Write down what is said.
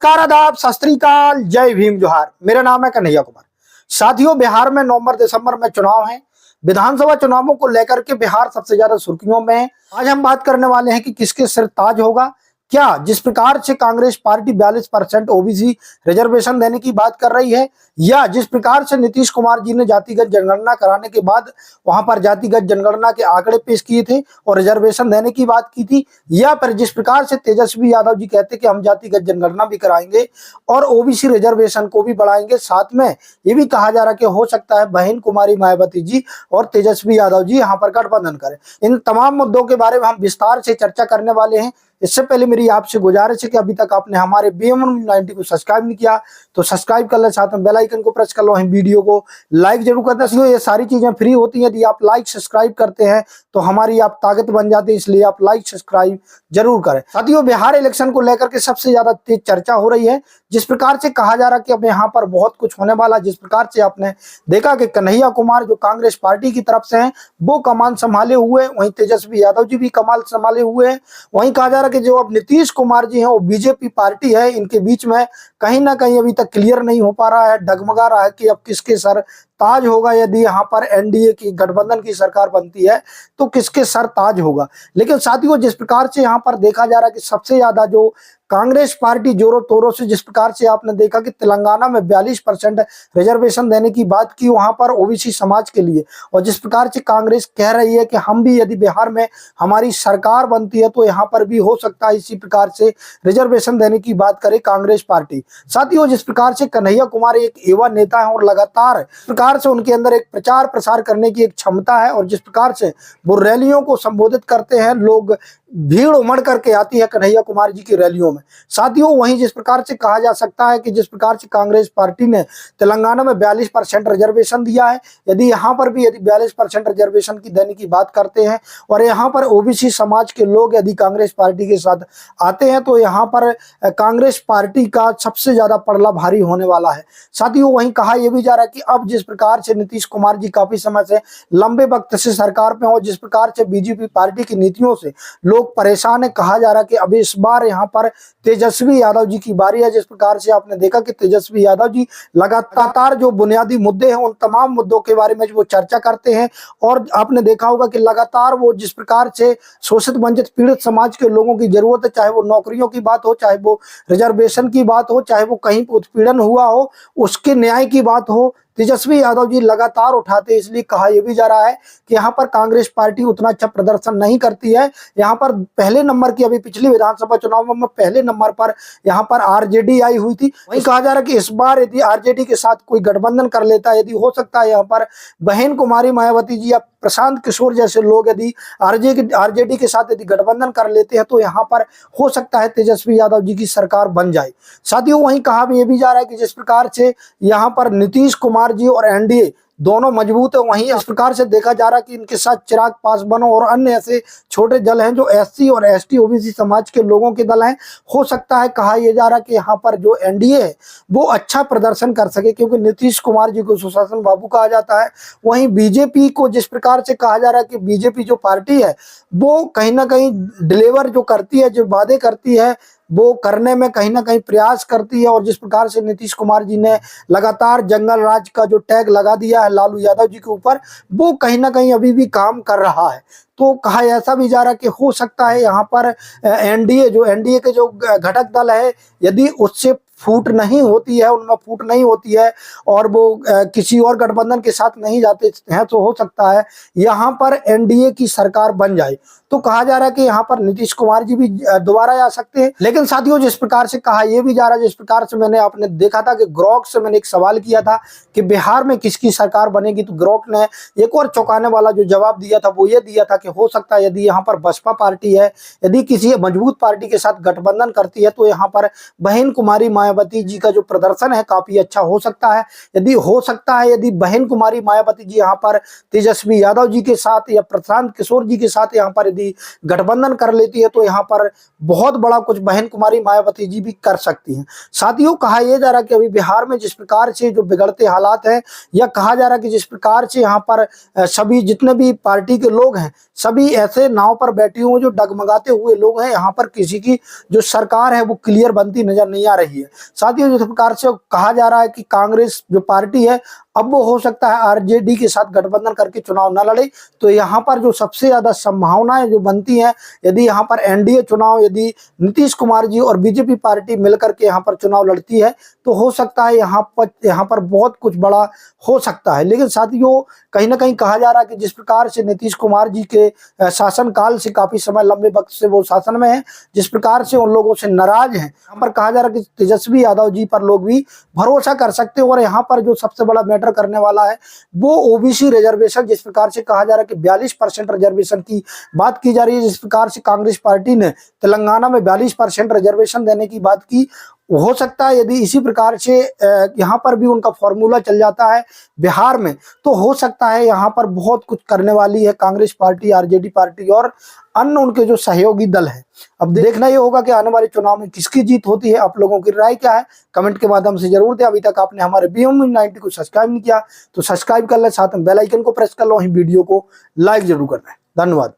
नमस्कार, आदाब, सत श्री अकाल, जय भीम, जोहार। मेरा नाम है कन्हैया कुमार। साथियों, बिहार में नवंबर दिसंबर में चुनाव है। विधानसभा चुनावों को लेकर के बिहार सबसे ज्यादा सुर्खियों में है। आज हम बात करने वाले हैं कि किसके सिर ताज होगा। क्या जिस प्रकार से कांग्रेस पार्टी 42% ओबीसी रिजर्वेशन देने की बात कर रही है, या जिस प्रकार से नीतीश कुमार जी ने जातिगत जनगणना कराने के बाद वहां पर जातिगत जनगणना के आंकड़े पेश किए थे और रिजर्वेशन देने की बात की थी, या फिर जिस प्रकार से तेजस्वी यादव जी कहते कि हम जातिगत जनगणना भी कराएंगे और ओबीसी रिजर्वेशन को भी बढ़ाएंगे। साथ में ये भी कहा जा रहा है कि हो सकता है बहन कुमारी मायावती जी और तेजस्वी यादव जी यहाँ पर गठबंधन करें। इन तमाम मुद्दों के बारे में हम विस्तार से चर्चा करने वाले हैं। इससे पहले मेरी आपसे गुजारिश है कि अभी तक आपने हमारे BM90 को सब्सक्राइब नहीं किया तो सब्सक्राइब कर ले, साथ में बेल आइकन को प्रेस कर लो, वीडियो को लाइक जरूर करते हैं। ये सारी चीजें फ्री होती हैं। यदि आप लाइक सब्सक्राइब करते हैं तो हमारी आप ताकत बन जाती है, इसलिए आप लाइक सब्सक्राइब जरूर करें। साथियों, बिहार इलेक्शन को लेकर के सबसे ज्यादा तेज चर्चा हो रही है। जिस प्रकार से कहा जा रहा है कि अब यहाँ पर बहुत कुछ होने वाला, जिस प्रकार से आपने देखा कि कन्हैया कुमार जो कांग्रेस पार्टी की तरफ से हैं वो कमान संभाले हुए, वहीं तेजस्वी यादव जी भी कमान संभाले हुए हैं। वहीं कहा जा रहा है कि जो अब नीतीश कुमार जी हैं वो बीजेपी पार्टी है, इनके बीच में कहीं ना कहीं अभी तक क्लियर नहीं हो पा रहा है, डगमगा रहा है कि अब किसके सर ताज होगा। यदि यहाँ पर एनडीए की गठबंधन की सरकार बनती है तो किसके सर ताज होगा। लेकिन साथियों, जिस प्रकार से यहाँ पर देखा जा रहा है कि सबसे ज्यादा जो कांग्रेस पार्टी जोरों तोरों से, जिस प्रकार से आपने देखा कि तेलंगाना में 42% रिजर्वेशन देने की बात की वहां पर ओबीसी समाज के लिए, और जिस प्रकार से कांग्रेस कह रही है कि हम भी यदि बिहार में हमारी सरकार बनती है तो यहाँ पर भी हो सकता है इसी प्रकार से रिजर्वेशन देने की बात करे कांग्रेस पार्टी। साथियों, जिस प्रकार से कन्हैया कुमार एक युवा नेता है और लगातार प्रकार से उनके अंदर एक प्रचार प्रसार करने की एक क्षमता है, और जिस प्रकार से वो रैलियों को संबोधित करते हैं, लोग भीड़ उमड़ करके आती है कन्हैया कुमार जी की रैलियों में। साथियों, वहीं जिस प्रकार से कहा जा सकता है कि जिस प्रकार से कांग्रेस पार्टी ने तेलंगाना में 42% रिजर्वेशन दिया है, यदि यहाँ पर भी यदि 42% रिजर्वेशन की देने की बात करते हैं और यहाँ पर ओबीसी समाज के लोग यदि कांग्रेस पार्टी के साथ आते हैं तो यहाँ पर कांग्रेस पार्टी का सबसे ज्यादा पड़ला भारी होने वाला है। साथियों, वहीं कहा यह भी जा रहा है कि अब जिस प्रकार से नीतीश कुमार जी काफी समय से लंबे वक्त से सरकार में हो, जिस प्रकार से बीजेपी पार्टी की नीतियों से लोग परेशान है, कहा जा रहा है कि अभी इस बार यहाँ पर तेजस्वी यादव जी की बारी है। जिस प्रकार से आपने देखा कि तेजस्वी यादव जी लगातार जो बुनियादी मुद्दे हैं उन तमाम मुद्दों के बारे में वो चर्चा करते हैं, और आपने देखा होगा कि लगातार वो जिस प्रकार से शोषित वंचित पीड़ित समाज के लोगों की जरूरत है, चाहे वो नौकरियों की बात हो, चाहे वो रिजर्वेशन की बात हो, चाहे वो कहीं उत्पीड़न हुआ हो उसके न्याय की बात हो, तेजस्वी यादव जी लगातार उठाते हैं। इसलिए कहा यह भी जा रहा है कि यहाँ पर कांग्रेस पार्टी उतना अच्छा प्रदर्शन नहीं करती है। यहाँ पर पहले नंबर की, अभी पिछली विधानसभा चुनाव में पहले नंबर पर यहाँ पर आरजेडी आई हुई थी। वहीं कहा जा रहा है कि इस बार यदि आरजेडी के साथ कोई गठबंधन कर लेता है, यदि हो सकता है यहाँ पर बहन कुमारी मायावती जी या प्रशांत किशोर जैसे लोग यदि आरजेडी के साथ यदि गठबंधन कर लेते हैं तो यहाँ पर हो सकता है तेजस्वी यादव जी की सरकार बन जाए। साथियों, वहीं कहा भी यह भी जा रहा है कि जिस प्रकार से यहाँ पर नीतीश कुमार जी और एनडीए दोनों मजबूत है, वहीं इस प्रकार से देखा जा रहा है कि इनके साथ चिराग पासवान और अन्य ऐसे छोटे दल हैं जो एससी और एसटी ओबीसी समाज के लोगों के दल हैं। हो सकता है, कहा यह जा रहा है कि यहाँ पर जो एनडीए है वो अच्छा प्रदर्शन कर सके, क्योंकि नीतीश कुमार जी को सुशासन बाबू कहा जाता है। वहीं बीजेपी को जिस प्रकार से कहा जा रहा है कि बीजेपी जो पार्टी है वो कहीं ना कहीं डिलीवर जो करती है, जो वादे करती है वो करने में कहीं ना कहीं प्रयास करती है, और जिस प्रकार से नीतीश कुमार जी ने लगातार जंगल राज का जो टैग लगा दिया है लालू यादव जी के ऊपर, वो कहीं ना कहीं अभी भी काम कर रहा है। तो कहा ऐसा भी जा रहा है कि हो सकता है यहाँ पर एनडीए के जो घटक दल है, यदि उससे फूट नहीं होती है, उनमें फूट नहीं होती है और वो किसी और गठबंधन के साथ नहीं जाते हैं, तो हो सकता है यहाँ पर एनडीए की सरकार बन जाए। तो कहा जा रहा है कि यहाँ पर नीतीश कुमार जी भी दोबारा आ सकते हैं। लेकिन साथियों, जिस प्रकार से कहा यह भी जा रहा है, जिस प्रकार से मैंने आपने देखा था कि ग्रोक से मैंने एक सवाल किया था कि बिहार में किसकी सरकार बनेगी, तो ग्रोक ने एक और चौंकाने वाला जो जवाब दिया था वो ये दिया था कि हो सकता है यदि यहाँ पर बसपा पार्टी है, यदि किसी मजबूत पार्टी के साथ गठबंधन करती है तो यहाँ पर बहन कुमारी मायावती जी का जो प्रदर्शन है काफी अच्छा हो सकता है। यदि बहन कुमारी मायावती जी यहाँ पर तेजस्वी यादव जी के साथ या प्रशांत किशोर जी के साथ यहाँ पर यदि गठबंधन कर लेती है तो यहाँ पर बहुत बड़ा कुछ बहन कुमारी मायावती जी भी कर सकती हैं। साथियों, कहा यह जा रहा है कि अभी बिहार में जिस प्रकार से जो बिगड़ते हालात हैं, या कहा जा रहा है कि जिस प्रकार से यहाँ पर सभी जितने भी पार्टी के लोग हैं सभी ऐसे नाव पर बैठे हुए जो डगमगाते हुए लोग हैं, यहाँ पर किसी की जो सरकार है वो क्लियर बनती नजर नहीं आ रही है। साथियों, जिस प्रकार से कहा जा रहा है कि कांग्रेस जो पार्टी है अब वो हो सकता है आरजेडी के साथ गठबंधन करके चुनाव न लड़े, तो यहाँ पर जो सबसे ज्यादा संभावनाएं जो बनती हैं, यदि यहाँ पर एनडीए चुनाव, यदि नीतीश कुमार जी और बीजेपी पार्टी मिलकर के यहाँ पर चुनाव लड़ती है तो हो सकता है यहाँ पर बहुत कुछ बड़ा हो सकता है। लेकिन साथियों, कहीं ना कहीं कहा जा रहा है कि जिस प्रकार से नीतीश कुमार जी के शासन काल से काफी समय लंबे वक्त से वो शासन में है, जिस प्रकार से उन लोगों से नाराज हैं, यहाँ पर कहा जा रहा है कि तेजस्वी यादव जी पर लोग भी भरोसा कर सकते हैं। और यहाँ पर जो सबसे बड़ा मैटर करने वाला है वो ओबीसी रिजर्वेशन, जिस प्रकार से कहा जा रहा है कि 42% रिजर्वेशन की बात की जा रही है, जिस प्रकार से कांग्रेस पार्टी ने तेलंगाना में 42% रिजर्वेशन देने की बात की, हो सकता है यदि इसी प्रकार से यहाँ पर भी उनका फॉर्मूला चल जाता है बिहार में, तो हो सकता है यहाँ पर बहुत कुछ करने वाली है कांग्रेस पार्टी, आरजेडी पार्टी और अन्य उनके जो सहयोगी दल है। अब देखना ये होगा कि आने वाले चुनाव में किसकी जीत होती है। आप लोगों की राय क्या है, कमेंट के माध्यम से जरूर दें। अभी तक आपने हमारे BM 90 को सब्सक्राइब नहीं किया तो सब्सक्राइब कर लें, साथ में बेल आइकन को प्रेस कर लो, वहीं वीडियो को लाइक जरूर करना है। धन्यवाद।